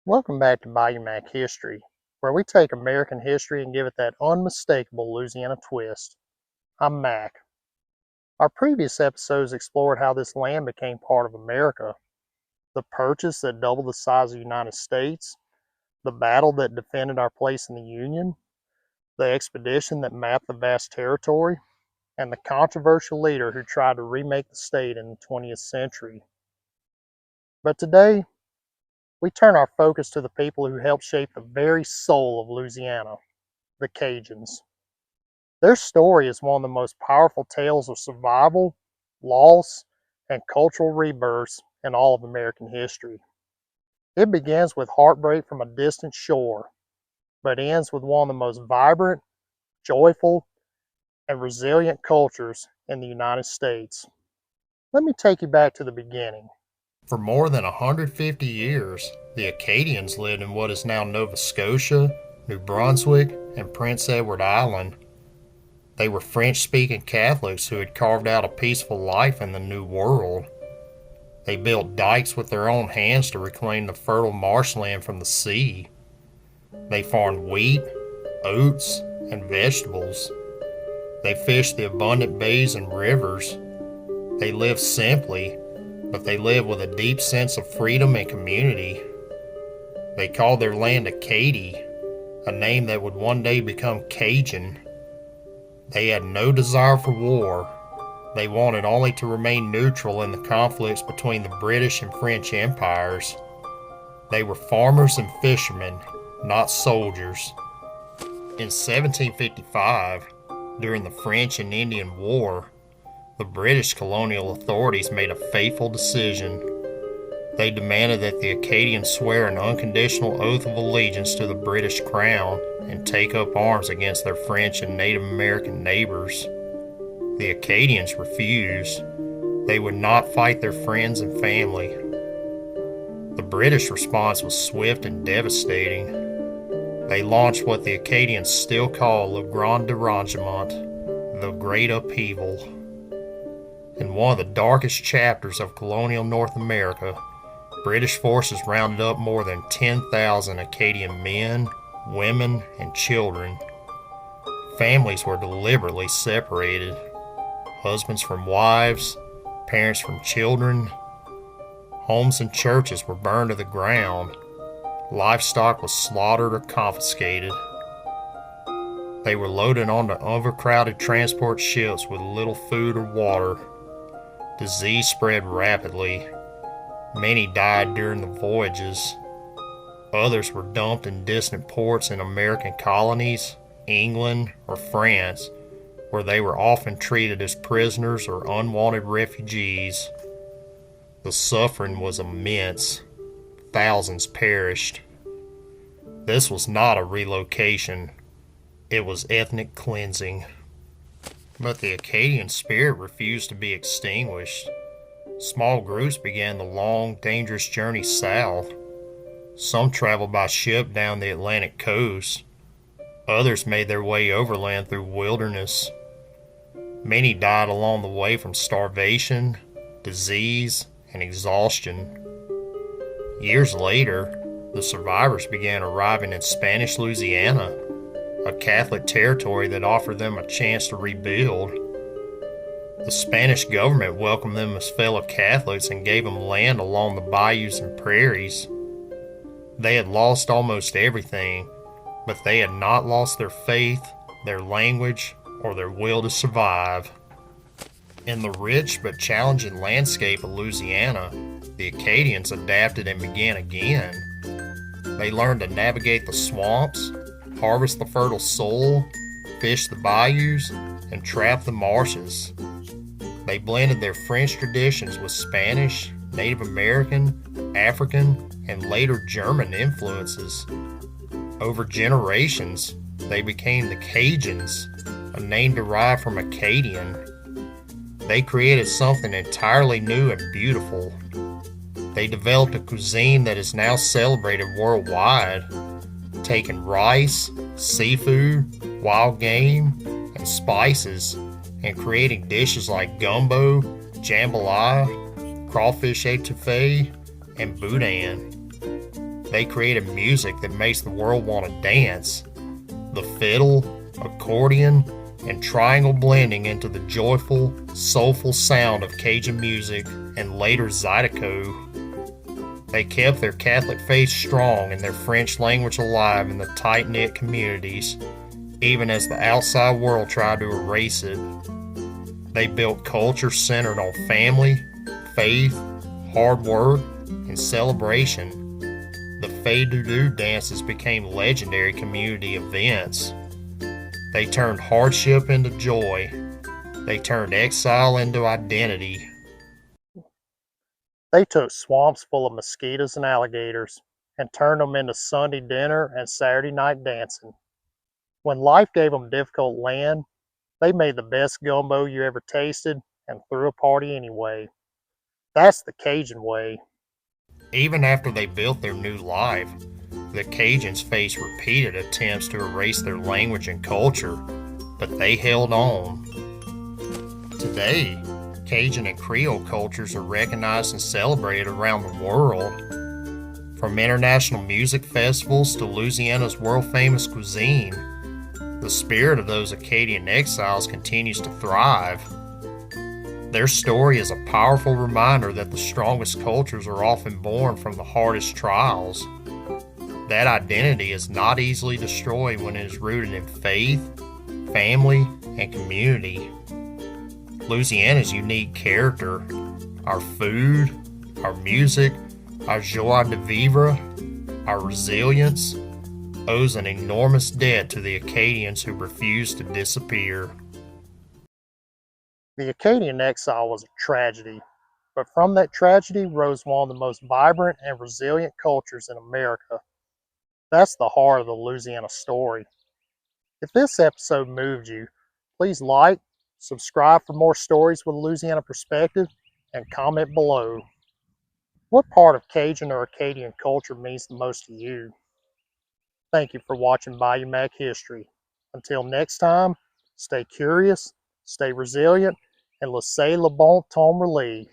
Welcome back to Bayou Mac History, where we take American history and give it that unmistakable Louisiana twist. I'm Mac. Our previous episodes explored how this land became part of America, the purchase that doubled the size of the United States, the battle that defended our place in the Union, the expedition that mapped the vast territory, and the controversial leader who tried to remake the state in the 20th century. But today, we turn our focus to the people who helped shape the very soul of Louisiana, the Cajuns. Their story is one of the most powerful tales of survival, loss, and cultural rebirths in all of American history. It begins with heartbreak from a distant shore, but ends with one of the most vibrant, joyful, and resilient cultures in the United States. Let me take you back to the beginning. For more than 150 years, the Acadians lived in what is now Nova Scotia, New Brunswick, and Prince Edward Island. They were French-speaking Catholics who had carved out a peaceful life in the New World. They built dikes with their own hands to reclaim the fertile marshland from the sea. They farmed wheat, oats, and vegetables. They fished the abundant bays and rivers. They lived simply, but they lived with a deep sense of freedom and community. They called their land Acadia, a name that would one day become Cajun. They had no desire for war. They wanted only to remain neutral in the conflicts between the British and French empires. They were farmers and fishermen, not soldiers. In 1755, during the French and Indian War, the British colonial authorities made a fateful decision. They demanded that the Acadians swear an unconditional oath of allegiance to the British Crown and take up arms against their French and Native American neighbors. The Acadians refused. They would not fight their friends and family. The British response was swift and devastating. They launched what the Acadians still call the Grand Dérangement, the Great Upheaval. In one of the darkest chapters of colonial North America, British forces rounded up more than 10,000 Acadian men, women, and children. Families were deliberately separated. Husbands from wives, parents from children. Homes and churches were burned to the ground. Livestock was slaughtered or confiscated. They were loaded onto overcrowded transport ships with little food or water. Disease spread rapidly. Many died during the voyages. Others were dumped in distant ports in American colonies, England, or France, where they were often treated as prisoners or unwanted refugees. The suffering was immense. Thousands perished. This was not a relocation. It was ethnic cleansing. But the Acadian spirit refused to be extinguished. Small groups began the long, dangerous journey south. Some traveled by ship down the Atlantic coast. Others made their way overland through wilderness. Many died along the way from starvation, disease, and exhaustion. Years later, the survivors began arriving in Spanish Louisiana, a Catholic territory that offered them a chance to rebuild. The Spanish government welcomed them as fellow Catholics and gave them land along the bayous and prairies. They had lost almost everything, but they had not lost their faith, their language, or their will to survive. In the rich but challenging landscape of Louisiana, the Acadians adapted and began again. They learned to navigate the swamps, harvest the fertile soil, fish the bayous, and trap the marshes. They blended their French traditions with Spanish, Native American, African, and later German influences. Over generations, they became the Cajuns, a name derived from Acadian. They created something entirely new and beautiful. They developed a cuisine that is now celebrated worldwide, taking rice, seafood, wild game, and spices, and creating dishes like gumbo, jambalaya, crawfish etouffee, and boudin. They created music that makes the world want to dance. The fiddle, accordion, and triangle blending into the joyful, soulful sound of Cajun music and later Zydeco. They kept their Catholic faith strong and their French language alive in the tight-knit communities, even as the outside world tried to erase it. They built culture centered on family, faith, hard work, and celebration. The Fais-du-du dances became legendary community events. They turned hardship into joy. They turned exile into identity. They took swamps full of mosquitoes and alligators and turned them into Sunday dinner and Saturday night dancing. When life gave them difficult land, they made the best gumbo you ever tasted and threw a party anyway. That's the Cajun way. Even after they built their new life, the Cajuns faced repeated attempts to erase their language and culture, but they held on. Today, Cajun and Creole cultures are recognized and celebrated around the world. From international music festivals to Louisiana's world-famous cuisine, the spirit of those Acadian exiles continues to thrive. Their story is a powerful reminder that the strongest cultures are often born from the hardest trials. That identity is not easily destroyed when it is rooted in faith, family, and community. Louisiana's unique character, our food, our music, our joie de vivre, our resilience, owes an enormous debt to the Acadians who refused to disappear. The Acadian exile was a tragedy, but from that tragedy rose one of the most vibrant and resilient cultures in America. That's the heart of the Louisiana story. If this episode moved you, please like, subscribe for more stories with a Louisiana perspective, and comment below. What part of Cajun or Acadian culture means the most to you? Thank you for watching Bayou Mac History. Until next time, stay curious, stay resilient, and laissez le bon temps relais.